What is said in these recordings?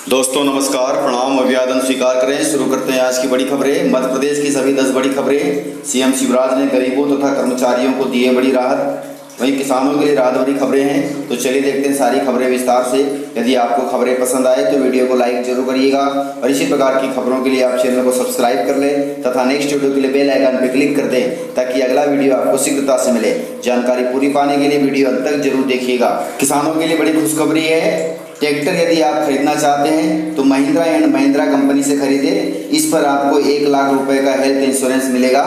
दोस्तों नमस्कार, प्रणाम, अभिवादन स्वीकार करें। शुरू करते हैं आज की बड़ी खबरें। मध्य प्रदेश की सभी 10 बड़ी खबरें। सीएम शिवराज ने गरीबों तथा कर्मचारियों को दिए बड़ी राहत, वहीं किसानों के लिए राहत भरी खबरें हैं। तो चलिए देखते हैं सारी खबरें विस्तार से। यदि आपको खबरें पसंद आए तो वीडियो को लाइक जरूर करिएगा और इसी प्रकार की खबरों के लिए आप चैनल को सब्सक्राइब कर लें तथा नेक्स्ट वीडियो के लिए बेल आइकन पर क्लिक कर दें ताकि अगला वीडियो आपको शीघ्रता से मिले। जानकारी पूरी पाने के लिए वीडियो अंत तक जरूर देखिएगा। किसानों के लिए बड़ी खुशखबरी है। ट्रैक्टर यदि आप खरीदना चाहते हैं तो महिंद्रा एंड महिंद्रा कंपनी से खरीदें। इस पर आपको 1 लाख रुपए का हेल्थ इंश्योरेंस मिलेगा।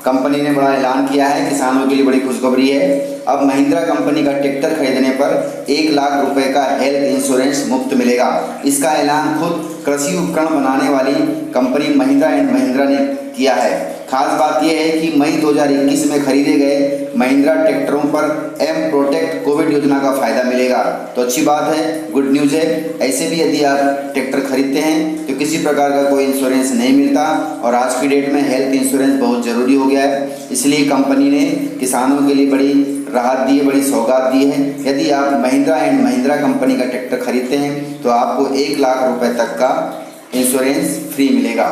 कंपनी ने बड़ा ऐलान किया है, किसानों के लिए बड़ी खुशखबरी है। अब महिंद्रा कंपनी का ट्रैक्टर खरीदने पर 1 लाख रुपए का हेल्थ इंश्योरेंस मुफ्त मिलेगा। इसका ऐलान खुद कृषि उपकरण बनाने वाली कंपनी महिंद्रा एंड महिंद्रा ने किया है। खास बात यह है कि मई 2021 में खरीदे गए महिंद्रा ट्रैक्टरों पर एम प्रोटेक्ट कोविड योजना का फायदा मिलेगा। तो अच्छी बात है, गुड न्यूज़ है। ऐसे भी यदि आप ट्रैक्टर खरीदते हैं तो किसी प्रकार का कोई इंश्योरेंस नहीं मिलता और आज की डेट में हेल्थ इंश्योरेंस बहुत ज़रूरी हो गया है। इसलिए कंपनी ने किसानों के लिए बड़ी राहत दी है, बड़ी सौगात दी है। यदि आप महिंद्रा एंड महिंद्रा कंपनी का ट्रैक्टर खरीदते हैं तो आपको 1 लाख रुपए तक का इंश्योरेंस फ्री मिलेगा।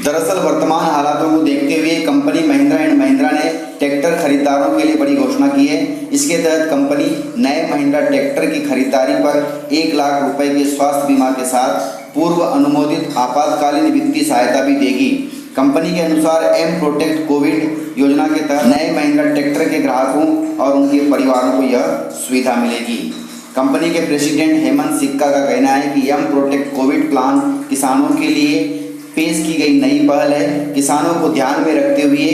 दरअसल वर्तमान हालातों को देखते हुए कंपनी महिंद्रा एंड महिंद्रा ने ट्रैक्टर खरीदारों के लिए बड़ी घोषणा की है। इसके तहत कंपनी नए महिंद्रा ट्रैक्टर की खरीदारी पर 1 लाख रुपए के स्वास्थ्य बीमा के साथ पूर्व अनुमोदित आपातकालीन वित्तीय सहायता भी देगी। कंपनी के अनुसार एम प्रोटेक्ट कोविड योजना के तहत नए महिंद्रा ट्रैक्टर के ग्राहकों और उनके परिवारों को यह सुविधा मिलेगी। कंपनी के प्रेसिडेंट हेमंत सिक्का का कहना है कि एम प्रोटेक्ट कोविड प्लान किसानों के लिए पेश की गई नई पहल है। किसानों को ध्यान में रखते हुए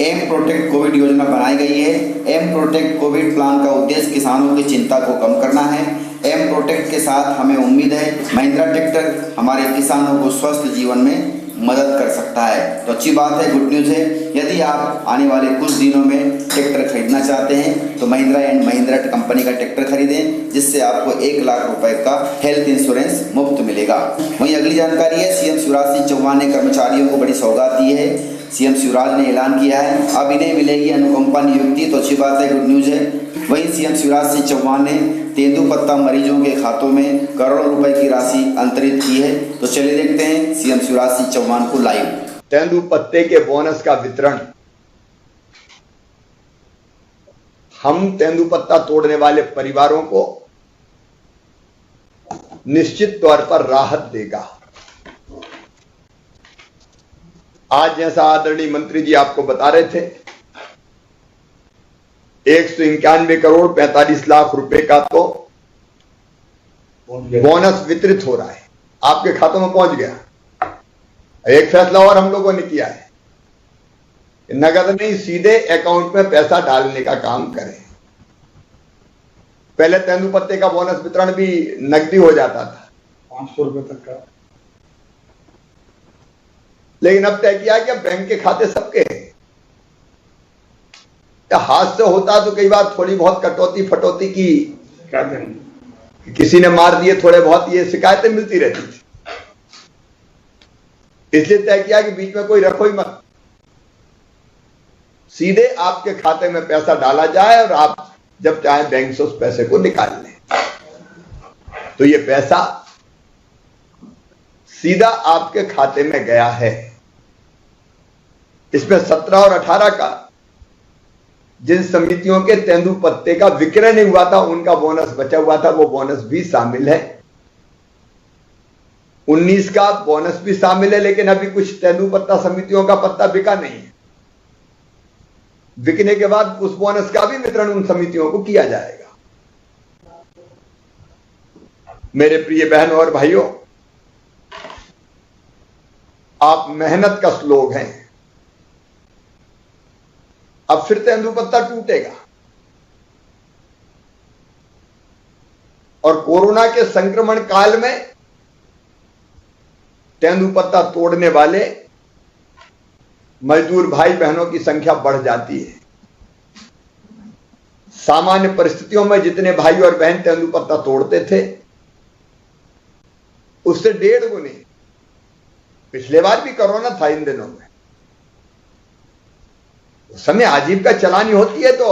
एम प्रोटेक्ट कोविड योजना बनाई गई है। एम प्रोटेक्ट कोविड प्लान का उद्देश्य किसानों की चिंता को कम करना है। एम प्रोटेक्ट के साथ हमें उम्मीद है महिंद्रा ट्रैक्टर हमारे किसानों को स्वस्थ जीवन में मदद कर सकता है। तो अच्छी बात है, गुड न्यूज़ है। यदि आप आने वाले कुछ दिनों में ट्रैक्टर खरीदना चाहते हैं तो महिंद्रा एंड महिंद्रा कंपनी का ट्रैक्टर खरीदें, जिससे आपको 1 लाख रुपए का हेल्थ इंश्योरेंस मुफ्त मिलेगा। वहीं अगली जानकारी है, सीएम शिवराज सिंह चौहान ने कर्मचारियों को बड़ी सौगात दी है। सीएम शिवराज ने ऐलान किया है अब इन्हें मिलेगी अनुकंपा नियुक्ति। तो अच्छी बात है, गुड न्यूज़ है। वहीं सीएम शिवराज सिंह चौहान ने तेंदुपत्ता मरीजों के खातों में करोड़ों रुपए की राशि अंतरित की है। तो चलिए देखते हैं सीएम शिवराज सिंह चौहान को लाइव। तेंदुपत्ते के बोनस का वितरण हम तेंदुपत्ता तोड़ने वाले परिवारों को निश्चित तौर पर राहत देगा। आज जैसा आदरणीय मंत्री जी आपको बता रहे थे, 191 करोड़ 45 लाख रुपए का तो बोनस वितरित हो रहा है, आपके खातों में पहुंच गया। एक फैसला और हम लोगों ने किया है, नगद नहीं सीधे अकाउंट में पैसा डालने का काम करें। पहले तेंदुपत्ते का बोनस वितरण भी नकदी हो जाता था, 500 रुपए तक का, लेकिन अब तय किया कि बैंक के खाते सबके हैं। हाथ से होता तो कई बार थोड़ी बहुत कटौती फटौती की, किसी ने मार दिए थोड़े बहुत, ये शिकायतें मिलती रहती थी। इसलिए तय किया कि बीच में कोई रखो ही मत, सीधे आपके खाते में पैसा डाला जाए और आप जब चाहे बैंक से उस पैसे को निकाल लें। तो ये पैसा सीधा आपके खाते में गया है। इसमें 17 और 18 का जिन समितियों के तेंदुपत्ते का विक्रय नहीं हुआ था, उनका बोनस बचा हुआ था, वो बोनस भी शामिल है। 19 का बोनस भी शामिल है, लेकिन अभी कुछ तेंदुपत्ता समितियों का पत्ता बिका नहीं है। बिकने के बाद उस बोनस का भी वितरण उन समितियों को किया जाएगा। मेरे प्रिय बहन और भाइयों, आप मेहनत का लोग हैं। अब फिर तेंदुपत्ता टूटेगा और कोरोना के संक्रमण काल में तेंदुपत्ता तोड़ने वाले मजदूर भाई बहनों की संख्या बढ़ जाती है। सामान्य परिस्थितियों में जितने भाई और बहन तेंदुपत्ता तोड़ते थे, उससे 1.5 गुने। पिछले बार भी कोरोना था इन दिनों में, उस समय आजीविका चलानी होती है तो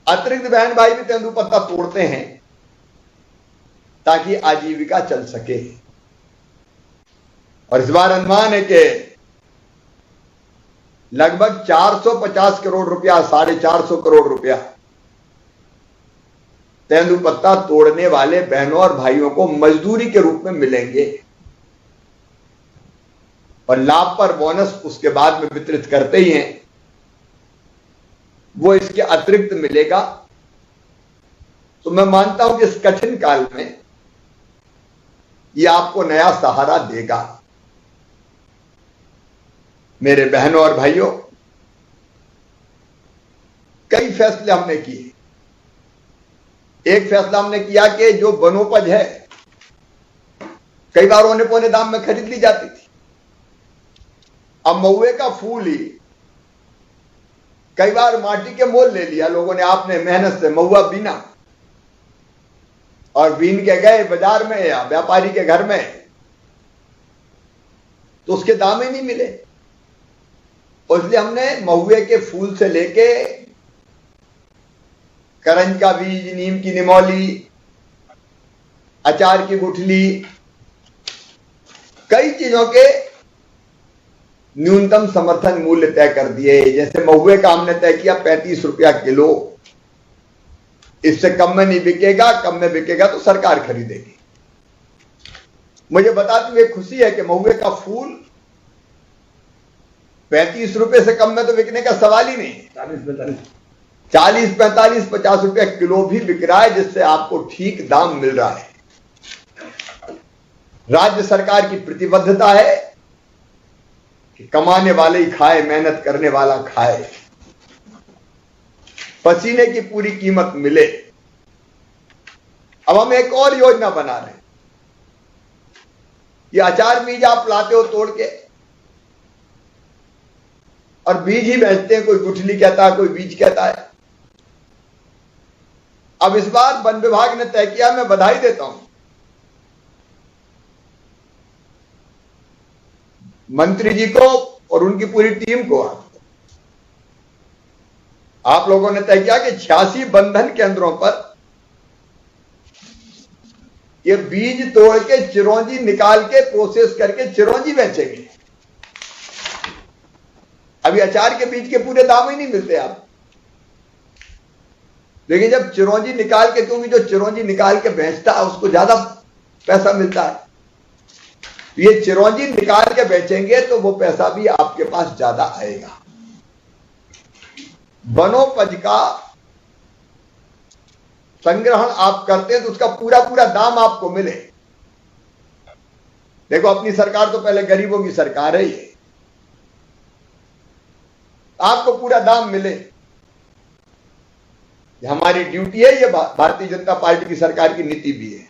अतिरिक्त बहन भाई भी तेंदुपत्ता तोड़ते हैं ताकि आजीविका चल सके। और इस बार अनुमान है कि लगभग 450 करोड़ रुपया, 450 करोड़ रुपया तेंदुपत्ता तोड़ने वाले बहनों और भाइयों को मजदूरी के रूप में मिलेंगे, और लाभ पर बोनस उसके बाद में वितरित करते ही हैं, वो इसके अतिरिक्त मिलेगा। तो मैं मानता हूं कि इस कठिन काल में ये आपको नया सहारा देगा। मेरे बहनों और भाइयों, कई फैसले हमने किए। एक फैसला हमने किया कि जो वनोपज है कई बार औने पौने दाम में खरीद ली जाती थी, अब महुए का फूल ही कई बार माटी के मोल ले लिया लोगों ने। आपने मेहनत से महुआ बीना और बीन के गए बाजार में या व्यापारी के घर में, तो उसके दाम ही नहीं मिले। इसलिए हमने महुए के फूल से लेके करंज का बीज, नीम की निमौली, अचार की गुठली, कई चीजों के न्यूनतम समर्थन मूल्य तय कर दिए। जैसे महुए का हमने तय किया 35 रुपया किलो, इससे कम में नहीं बिकेगा, कम में बिकेगा तो सरकार खरीदेगी। मुझे बताते हुए खुशी है कि महुए का फूल 35 रुपए से कम में तो बिकने का सवाल ही नहीं। 40, 45, 50 रुपया किलो भी बिक रहा है, जिससे आपको ठीक दाम मिल रहा है। राज्य सरकार की प्रतिबद्धता है कि कमाने वाले ही खाए, मेहनत करने वाला खाए, पसीने की पूरी कीमत मिले। अब हम एक और योजना बना रहे हैं। ये अचार बीज आप लाते हो तोड़ के और बीज ही बेचते हैं, कोई गुठली कहता है, कोई बीज कहता है। अब इस बार वन विभाग ने तय किया, मैं बधाई देता हूं मंत्री जी को और उनकी पूरी टीम को। आप लोगों ने तय किया कि 86 बंधन केंद्रों पर ये बीज तोड़ के चिरौंजी निकाल के प्रोसेस करके चिरौंजी बेचेंगे। अभी अचार के बीज के पूरे दाम ही नहीं मिलते आप, लेकिन जब चिरौंजी निकाल के, क्योंकि जो चिरौंजी निकाल के बेचता है उसको ज्यादा पैसा मिलता है, ये चिरौंजी निकाल के बेचेंगे तो वो पैसा भी आपके पास ज्यादा आएगा। वनोपज का संग्रहण आप करते हैं तो उसका पूरा पूरा दाम आपको मिले। देखो, अपनी सरकार तो पहले गरीबों की सरकार है, ये आपको पूरा दाम मिले, ये हमारी ड्यूटी है, ये भारतीय जनता पार्टी की सरकार की नीति भी है।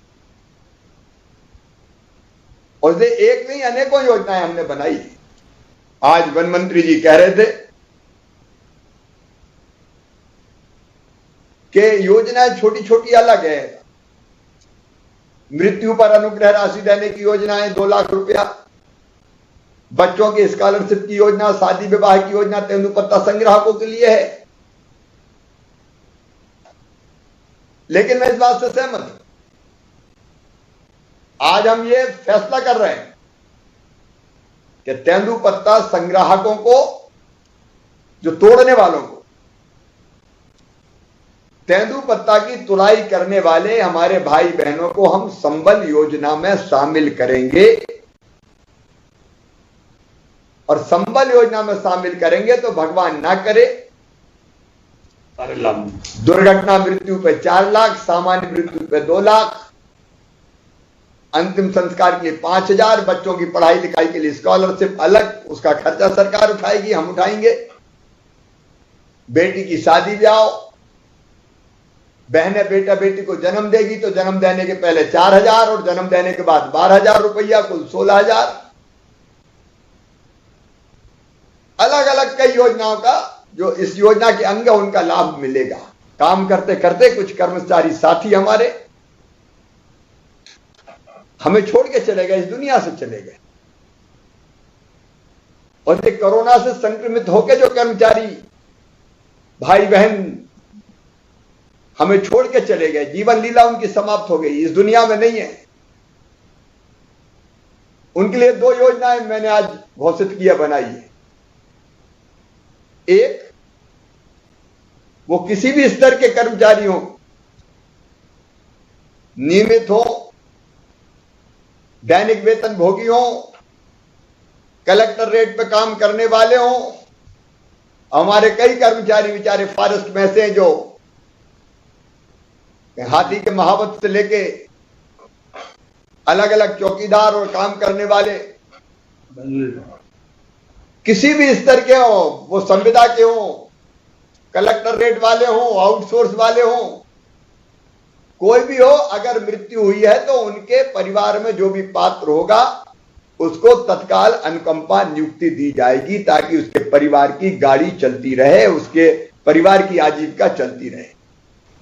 और इसलिए एक नहीं अनेकों योजनाएं हमने बनाई। आज वन मंत्री जी कह रहे थे कि योजनाएं छोटी छोटी अलग है। मृत्यु पर अनुग्रह राशि देने की योजनाएं 2 लाख रुपया, बच्चों की स्कॉलरशिप की योजना, शादी विवाह की योजना तेंदुपत्ता संग्राहकों के लिए है। लेकिन मैं इस बात से सहमत हूं, आज हम ये फैसला कर रहे हैं कि तेंदुपत्ता संग्राहकों को, जो तोड़ने वालों को, तेंदुपत्ता की तुलाई करने वाले हमारे भाई बहनों को हम संबल योजना में शामिल करेंगे। और संबल योजना में शामिल करेंगे तो भगवान ना करे दुर्घटना मृत्यु पे 4 लाख, सामान्य मृत्यु पे 2 लाख, अंतिम संस्कार के लिए 5,000, बच्चों की पढ़ाई लिखाई के लिए स्कॉलरशिप अलग, उसका खर्चा सरकार उठाएगी, हम उठाएंगे। बेटी की शादी ब्याह, बहने बेटा बेटी को जन्म देगी तो जन्म देने के पहले 4,000 और जन्म देने के बाद 12,000 रुपया, कुल 16,000। अलग अलग कई योजनाओं का, जो इस योजना के अंग है, उनका लाभ मिलेगा। काम करते करते कुछ कर्मचारी साथी हमारे हमें छोड़ के चले गए, इस दुनिया से चले गए। और ये कोरोना से संक्रमित होकर जो कर्मचारी भाई बहन हमें छोड़ के चले गए, जीवन लीला उनकी समाप्त हो गई, इस दुनिया में नहीं है। उनके लिए 2 योजनाएं मैंने आज घोषित किया, बनाई है। एक, वो किसी भी स्तर के कर्मचारी हो, नियमित हो, दैनिक वेतन भोगी हो, कलेक्टर रेट पे काम करने वाले हो। हमारे कई कर्मचारी बेचारे फॉरेस्ट में से जो हाथी के महावत से लेके अलग अलग चौकीदार और काम करने वाले किसी भी स्तर के हो, वो संविदा के हो, कलेक्टर रेट वाले हो, आउटसोर्स वाले हो, कोई भी हो, अगर मृत्यु हुई है तो उनके परिवार में जो भी पात्र होगा उसको तत्काल अनुकंपा नियुक्ति दी जाएगी, ताकि उसके परिवार की गाड़ी चलती रहे, उसके परिवार की आजीविका चलती रहे।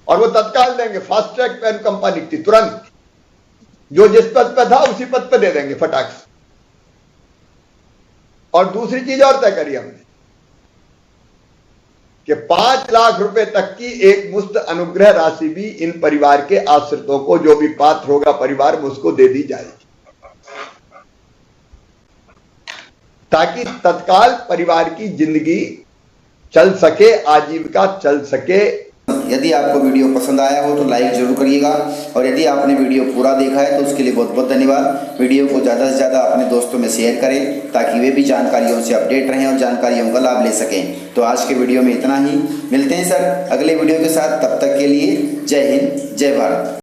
और वो तत्काल देंगे, फास्ट ट्रैक पे अनुकंपा नियुक्ति तुरंत, जो जिस पद पे था उसी पद पे दे देंगे फटाक से। और दूसरी चीज और तय करी हमने कि 5 लाख रुपए तक की एक मुश्त अनुग्रह राशि भी इन परिवार के आश्रितों को, जो भी पात्र होगा परिवार में, उसको दे दी जाएगी, ताकि तत्काल परिवार की जिंदगी चल सके, आजीविका चल सके। यदि आपको वीडियो पसंद आया हो तो लाइक जरूर करिएगा, और यदि आपने वीडियो पूरा देखा है तो उसके लिए बहुत बहुत धन्यवाद। वीडियो को ज़्यादा से ज़्यादा अपने दोस्तों में शेयर करें, ताकि वे भी जानकारियों से अपडेट रहें और जानकारियों का लाभ ले सकें। तो आज के वीडियो में इतना ही, मिलते हैं सर अगले वीडियो के साथ, तब तक के लिए जय हिंद, जय भारत।